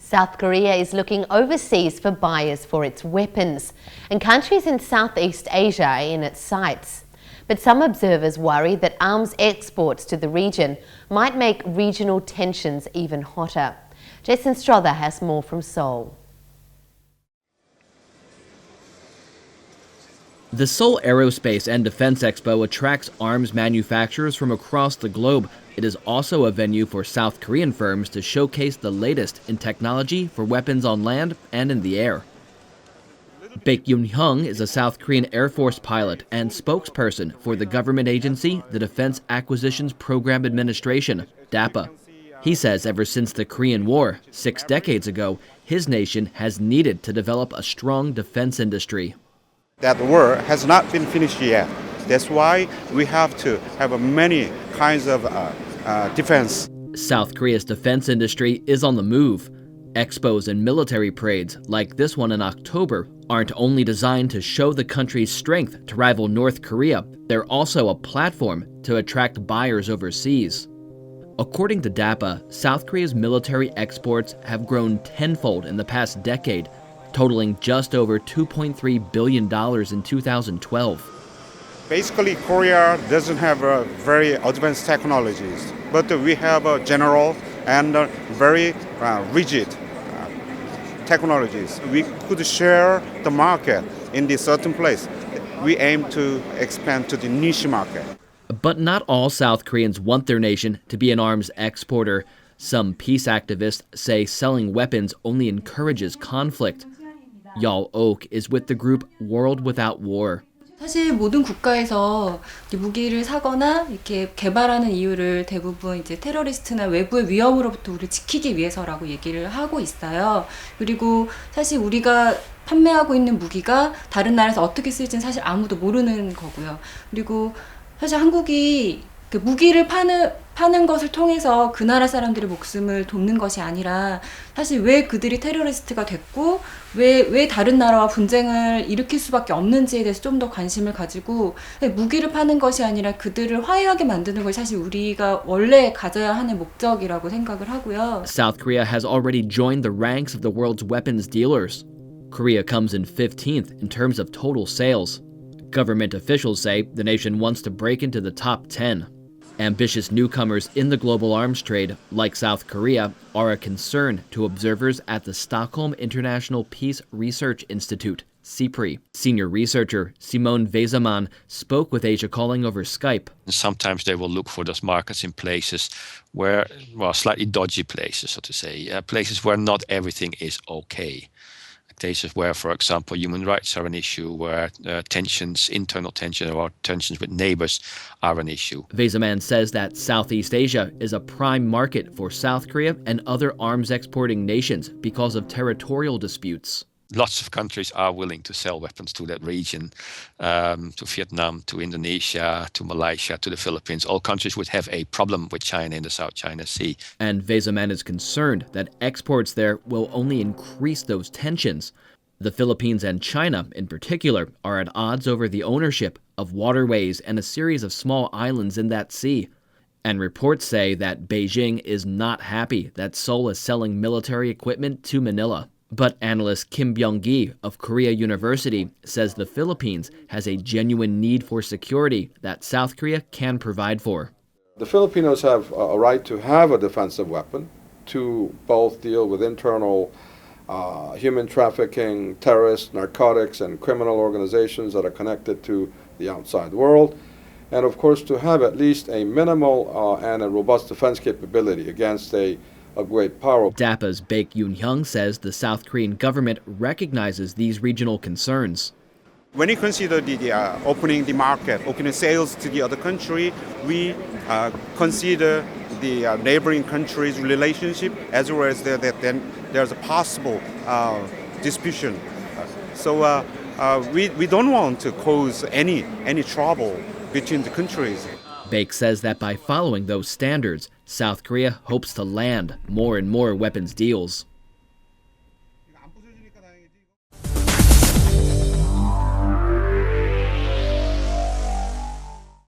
South Korea is looking overseas for buyers for its weapons, and countries in Southeast Asia are in its sights. But some observers worry that arms exports to the region might make regional tensions even hotter. Jason Strother has more from Seoul. The Seoul Aerospace and Defense Expo attracts arms manufacturers from across the globe. It is also a venue for South Korean firms to showcase the latest in technology for weapons on land and in the air. Baek Yoon-hyung is a South Korean Air Force pilot and spokesperson for the government agency, the Defense Acquisitions Program Administration, DAPA. He says ever since the Korean War, 6 decades ago, his nation has needed to develop a strong defense industry. That war has not been finished yet. That's why we have to have many kinds of defense. South Korea's defense industry is on the move. Expos and military parades, like this one in October, aren't only designed to show the country's strength to rival North Korea, they're also a platform to attract buyers overseas. According to DAPA, South Korea's military exports have grown tenfold in the past decade, totaling just over $2.3 billion in 2012. Basically, Korea doesn't have very advanced technologies, but we have general and very rigid technologies. We could share the market in this certain place. We aim to expand to the niche market. But not all South Koreans want their nation to be an arms exporter. Some peace activists say selling weapons only encourages conflict. Yal Ok is with the group World Without War. 사실 모든 국가에서 무기를 사거나 이렇게 개발하는 이유를 대부분 이제 테러리스트나 외부의 위협으로부터 우리를 지키기 위해서라고 얘기를 하고 있어요. 그리고 사실 우리가 판매하고 있는 무기가 다른 나라에서 어떻게 쓰일지는 사실 아무도 모르는 거고요. 그리고 사실 한국이 그 무기를 파는 것을 통해서 그 나라 사람들의 목숨을 돕는 것이 아니라 사실 왜 그들이 테러리스트가 됐고 왜 다른 나라와 분쟁을 일으킬 수밖에 없는지에 대해서 좀 더 관심을 가지고 무기를 파는 것이 아니라 그들을 화해하게 만드는 것이 사실 우리가 원래 가져야 하는 목적이라고 생각을 하고요. South Korea has already joined the ranks of the world's weapons dealers. Korea comes in 15th in terms of total sales. Government officials say the nation wants to break into the top 10. Ambitious newcomers in the global arms trade, like South Korea, are a concern to observers at the Stockholm International Peace Research Institute, SIPRI. Senior researcher Simone Vezaman spoke with Asia Calling over Skype. Sometimes they will look for those markets in places where, slightly dodgy places, so to say, places where not everything is okay. Places where, for example, human rights are an issue, where internal tension or tensions with neighbors are an issue. Vezaman says that Southeast Asia is a prime market for South Korea and other arms exporting nations because of territorial disputes. Lots of countries are willing to sell weapons to that region, to Vietnam, to Indonesia, to Malaysia, to the Philippines. All countries would have a problem with China in the South China Sea. And Vezaman is concerned that exports there will only increase those tensions. The Philippines and China, in particular, are at odds over the ownership of waterways and a series of small islands in that sea. And reports say that Beijing is not happy that Seoul is selling military equipment to Manila. But analyst Kim Byung-gi of Korea University says the Philippines has a genuine need for security that South Korea can provide for. The Filipinos have a right to have a defensive weapon to both deal with internal human trafficking, terrorists, narcotics, and criminal organizations that are connected to the outside world, and of course to have at least a minimal and a robust defense capability against a great power. DAPA's Baek Yoon-hyung says the South Korean government recognizes these regional concerns. When you consider the opening the market, opening sales to the other country, we consider the neighboring countries' relationship as well as that then there's a possible disputation. So we don't want to cause any trouble between the countries. Baek says that by following those standards, South Korea hopes to land more and more weapons deals.